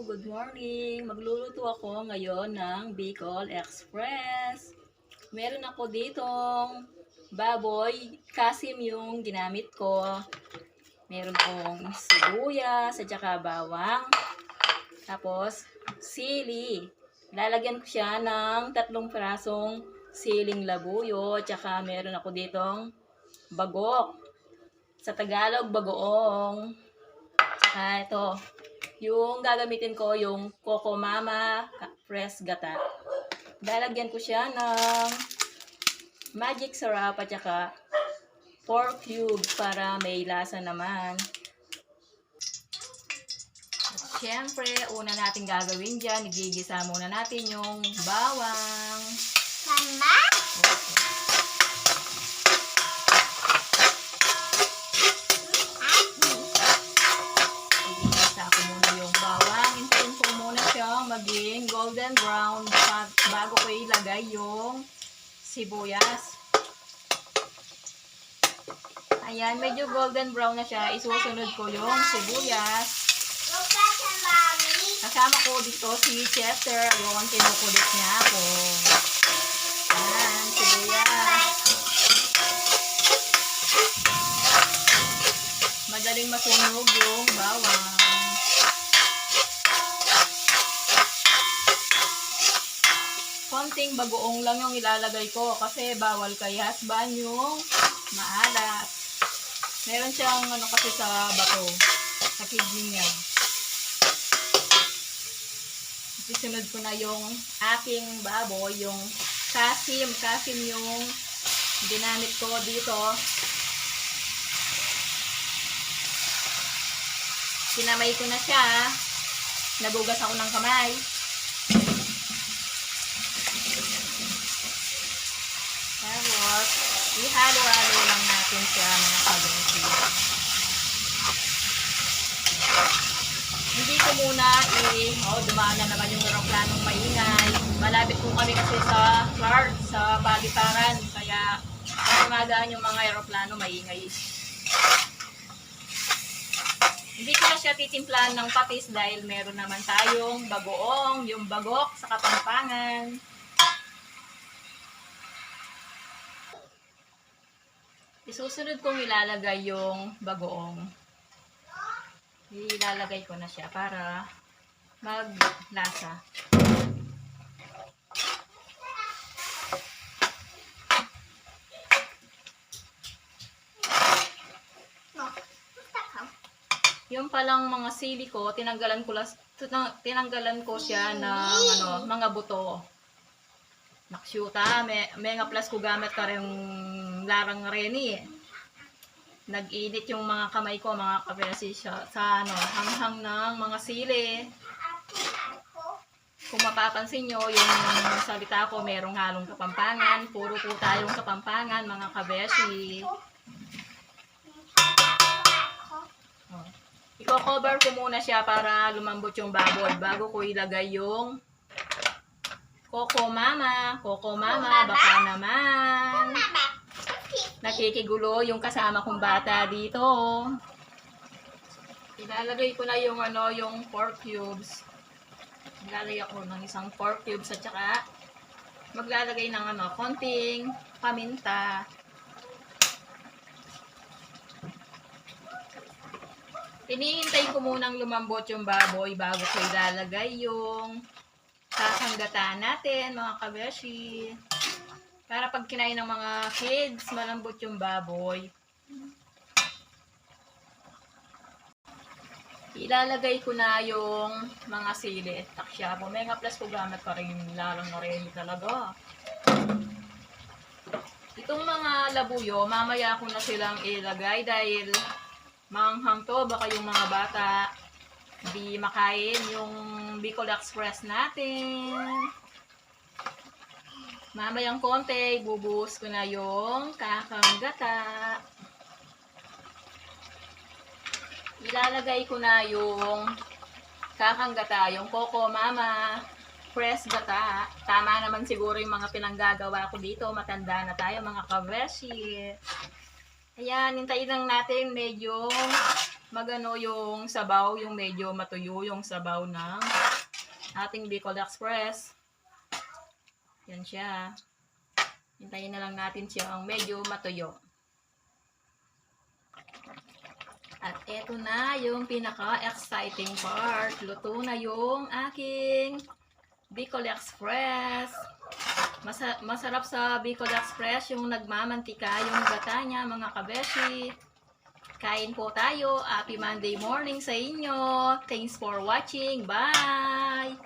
good morning. Magluluto ako ngayon ng Bicol Express. Meron ako ditong baboy, kasim yung ginamit ko. Meron akong sibuyas at saka bawang. Tapos, sili. Lalagyan ko siya ng 3 pirasong siling labuyo. At saka meron ako ditong bagok. Sa Tagalog, bagoong. Saka ito. Yung gagamitin ko, yung Coco Mama Fresh Gata. Lalagyan ko siya ng magic syrup at saka 4 cubes para may lasa naman. At syempre, una natin gagawin dyan, igigisa muna natin yung bawang. Mama? Okay. Maging golden brown bago ko ilagay yung sibuyas. Ayan, medyo golden brown na siya. Isusunod ko yung sibuyas. Kasama ko dito si Chester. Yung kinukulit niya ako. Ayan, sibuyas. Madaling masunog yung bawang. Konting bagoong lang yung ilalagay ko kasi bawal kay husband yung maalat. Meron siyang kasi sa bato, sa kidney niya. Isunod ko na yung aking baboy, yung kasim yung ginamit ko dito. Kinamay ko na siya, nabugas ako ng kamay. Tapos, ihalo-halo lang natin siya mga kabinsi. Hindi ko muna dumaan na naman yung aeroplanong maingay. Malapit po kami kasi sa Clark, sa Paliparan. Kaya, dumadaan yung mga aeroplano maingay. Hindi ko na siya titimplahan ng patis dahil meron naman tayong bagoong, yung bagok sa Kapampangan. Isusunod kong ilalagay yung bagoong. Ilalagay ko na siya para maglasa. Yung palang mga sili ko, tinanggalan ko siya ng mga buto. Naksyuta, may nga plus ko gamit ka rin larang reni. Nag-init yung mga kamay ko, mga kapesi sa hanghang ng mga sili. Kung mapapansin nyo, yung salita ko merong halong Kapampangan. Puro po tayong Kapampangan, mga kabesi. Iko-cover ko muna siya para lumambot yung baboy bago ko ilagay yung Coco Mama, baka naman nakikigulo yung kasama kong bata dito. Ilalagay ko na yung yung 4 cubes. Ilalagay ako ng isang 4 cubes at saka maglalagay ng konting paminta. Hinihintay ko munang lumambot yung baboy bago ko ilalagay yung kasanggatan natin, mga kabeshi. Para pag kinain ng mga kids, malambot yung baboy. Ilalagay ko na yung mga sili. Taksya po. Mega plus ko gamit pa rin lalong na rin talaga. Itong mga labuyo, mamaya ko na silang ilagay dahil manghang to. Baka yung mga bata di makain yung Bicol Express natin. Mamayang konti, bubuhos ko na yung kakanggata. Ilalagay ko na yung kakanggata, yung Coco Mama Fresh Gata. Tama naman siguro yung mga pinanggagawa ko dito. Matanda na tayo mga kabeshi. Ayan, hintayin lang natin medyo magano yung sabaw, yung medyo matuyo yung sabaw ng ating Bicol Express. Yan siya. Hintayin na lang natin siyang medyo matuyo. At eto na yung pinaka-exciting part. Luto na yung aking Bicol Express. Masarap sa Bicol Express yung nagmamantika, yung gata niya, mga kabeshi. Kain po tayo. Happy Monday morning sa inyo. Thanks for watching. Bye!